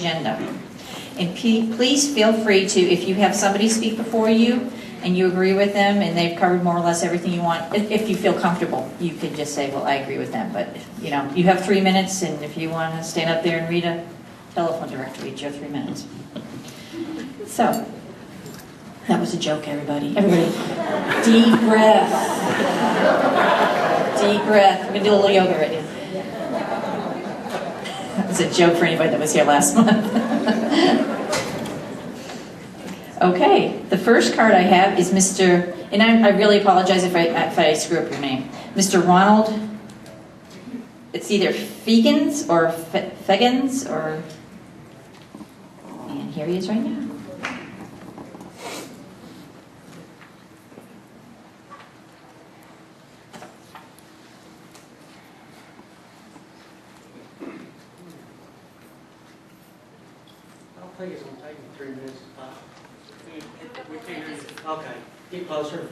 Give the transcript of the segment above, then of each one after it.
agenda. And please feel free to, if you have somebody speak before you and you agree with them and they've covered more or less everything you want, if you feel comfortable, you can just say, well, I agree with them. But, you know, you have 3 minutes, and if you want to stand up there and read a telephone directory, it's your 3 minutes. So, that was a joke, everybody. Everybody, deep breath. Deep breath. I'm going to do a little yoga right now. That was a joke for anybody that was here last month. Okay, the first card I have is Mr., and I really apologize if I screw up your name. Mr. Ronald, it's either Fegans or Fegans, or, and here he is right now. I think it's going to take me 3 minutes. We can't hear you. Okay, get closer.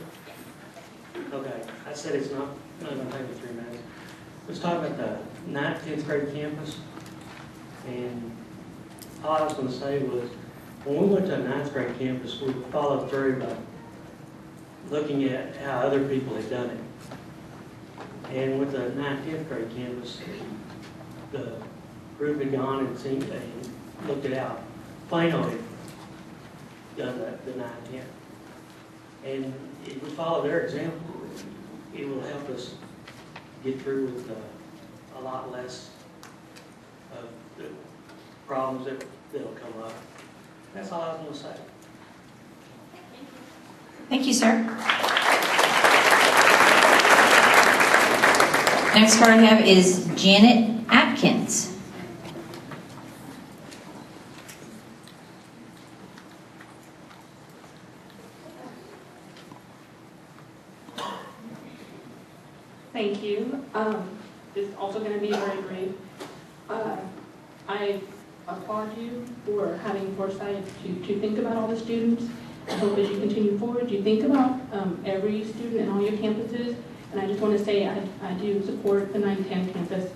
Okay, I said it's not going to take me 3 minutes. Let's talk about the 9th, 10th grade campus. And all I was going to say was, when we went to a 9th grade campus, we followed through by looking at how other people had done it. And with the 9th, 10th grade campus, the group had gone and seen and looked it out. Plano had done the 9th, 10th. And if we follow their example, it will help us get through with a lot less of the problems that'll come up. That's all I was going to say. Thank you, sir. Next card I have is Janet Atkins. Thank you. It's also going to be very brief. I applaud you for having foresight to think about all the students. I hope as you continue forward, you think about every student in all your campuses. And I just want to say I do support the 910 campus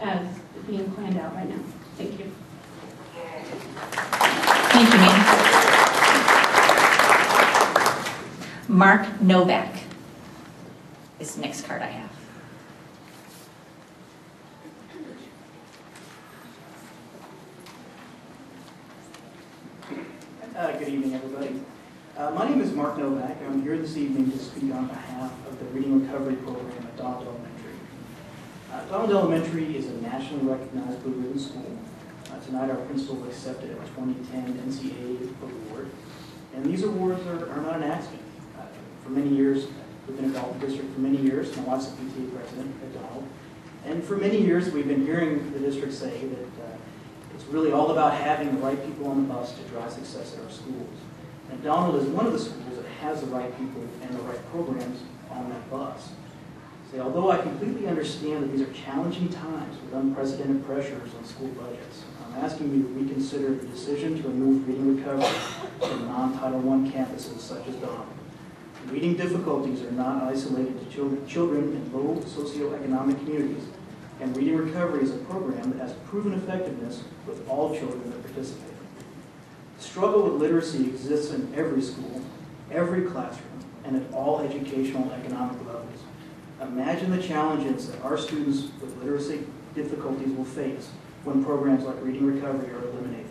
as being planned out right now. Thank you. Thank you, ma'am. Mark Novak is the next card I have. Good evening, everybody. My name is Mark Novak. I'm here this evening to speak on behalf of the Reading Recovery Program at Donald Elementary. Donald Elementary is a nationally recognized Blue Ribbon school. Tonight our principal accepted a 2010 NCAA award. And these awards are not an accident. For many years, we've been a Dalton district for many years. My wife's the PTA president at Donald. And for many years, we've been hearing the district say that it's really all about having the right people on the bus to drive success at our schools. And Donald is one of the schools that has the right people and the right programs on that bus. So although I completely understand that these are challenging times with unprecedented pressures on school budgets, I'm asking you to reconsider the decision to remove reading recovery from non-Title I campuses such as Donald. Reading difficulties are not isolated to children in low socioeconomic communities, and reading recovery is a program that has proven effectiveness with all children that participate. The struggle with literacy exists in every school, every classroom, and at all educational and economic levels. Imagine the challenges that our students with literacy difficulties will face when programs like reading recovery are eliminated.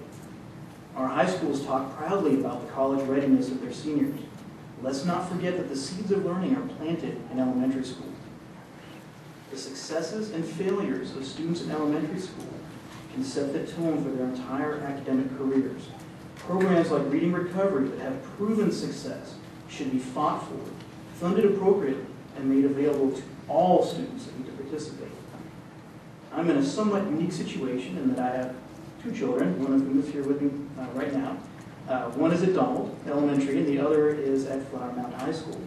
Our high schools talk proudly about the college readiness of their seniors. Let's not forget that the seeds of learning are planted in elementary school. The successes and failures of students in elementary school can set the tone for their entire academic careers. Programs like Reading Recovery that have proven success should be fought for, funded appropriately, and made available to all students that need to participate. I'm in a somewhat unique situation in that I have 2 children, one of whom is here with me right now. One is at Donald Elementary, and the other is at Flower Mound High School.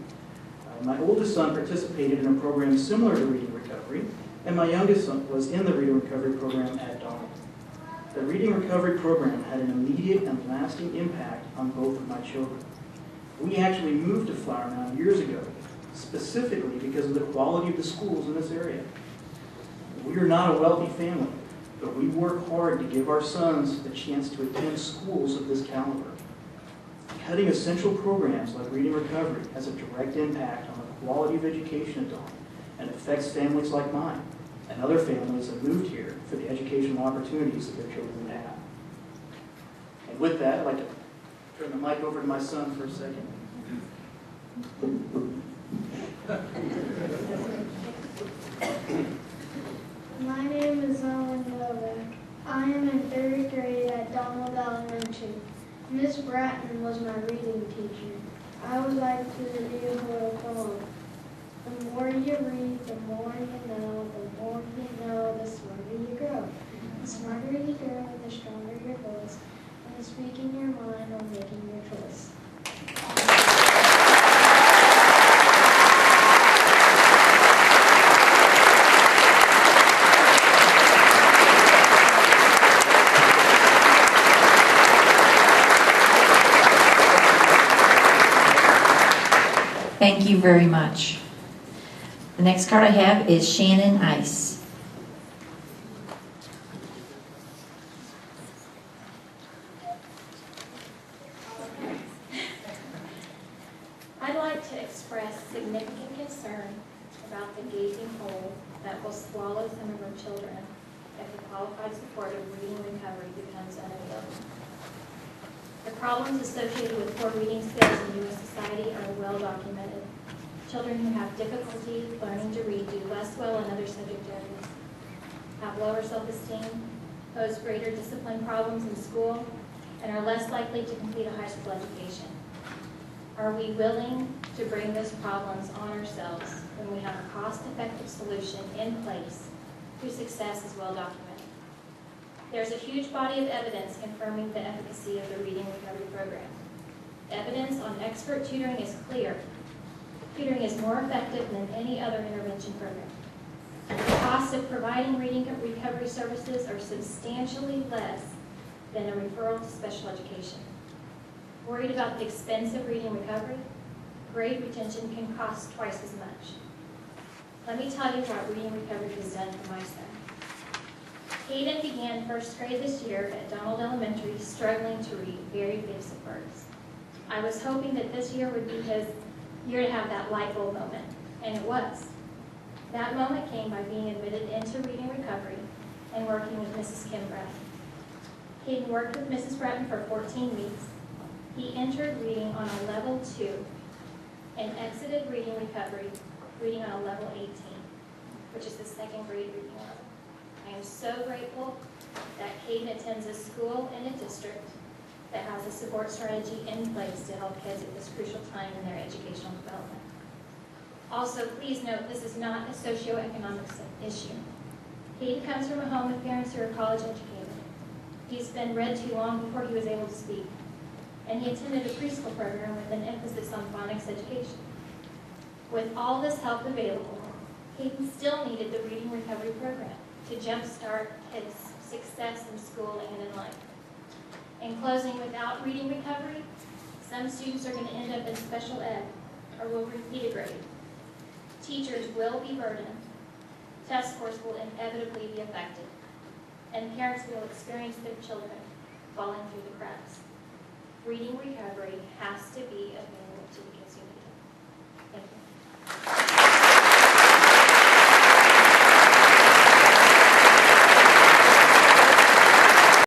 My oldest son participated in a program similar to Reading Recovery, and my youngest son was in the Reading Recovery program at Donald. The Reading Recovery program had an immediate and lasting impact on both of my children. We actually moved to Flower Mound years ago, specifically because of the quality of the schools in this area. We are not a wealthy family, but we work hard to give our sons the chance to attend schools of this caliber. Cutting essential programs like reading recovery has a direct impact on the quality of education at Dawn and affects families like mine and other families that moved here for the educational opportunities that their children would have. And with that, I'd like to turn the mic over to my son for a second. My name is Owen Novak. I am in 3rd grade at Donald Elementary. Miss Bratton was my reading teacher. I would like to read a little poem. The more you read, the more you know. The more you know, the smarter you grow. The smarter you grow, the stronger your voice. And speaking your mind or making your choice. Thank you very much. The next card I have is Shannon Ice. I'd like to express significant concern about the gaping hole that will swallow some of our children if the qualified support of reading recovery becomes unavailable. The problems associated with poor reading skills in U.S. society are well documented. Children who have difficulty learning to read do less well in other subject areas, have lower self-esteem, pose greater discipline problems in school, and are less likely to complete a high school education. Are we willing to bring those problems on ourselves when we have a cost-effective solution in place whose success is well documented? There's a huge body of evidence confirming the efficacy of the Reading Recovery Program. Evidence on expert tutoring is clear. Tutoring is more effective than any other intervention program. The costs of providing reading recovery services are substantially less than a referral to special education. Worried about the expense of reading recovery? Grade retention can cost twice as much. Let me tell you what reading recovery has done for my son. Hayden began 1st grade this year at Donald Elementary struggling to read very basic words. I was hoping that this year would be his year to have that light bulb moment, and it was. That moment came by being admitted into reading recovery and working with Mrs. Kim Bratton. Hayden worked with Mrs. Bratton for 14 weeks. He entered reading on a level 2 and exited reading recovery reading on a level 18, which is the 2nd grade reading level. I am so grateful that Hayden attends a school in a district that has a support strategy in place to help kids at this crucial time in their educational development. Also, please note this is not a socioeconomic issue. Hayden comes from a home with parents who are college educated. He's been read to long before he was able to speak, and he attended a preschool program with an emphasis on phonics education. With all this help available, Hayden still needed the Reading Recovery Program to jumpstart his success in school and in life. In closing, without reading recovery, some students are going to end up in special ed or will repeat a grade. Teachers will be burdened, test scores will inevitably be affected, and parents will experience their children falling through the cracks. Reading recovery has to be available to the kids who need it. Thank you.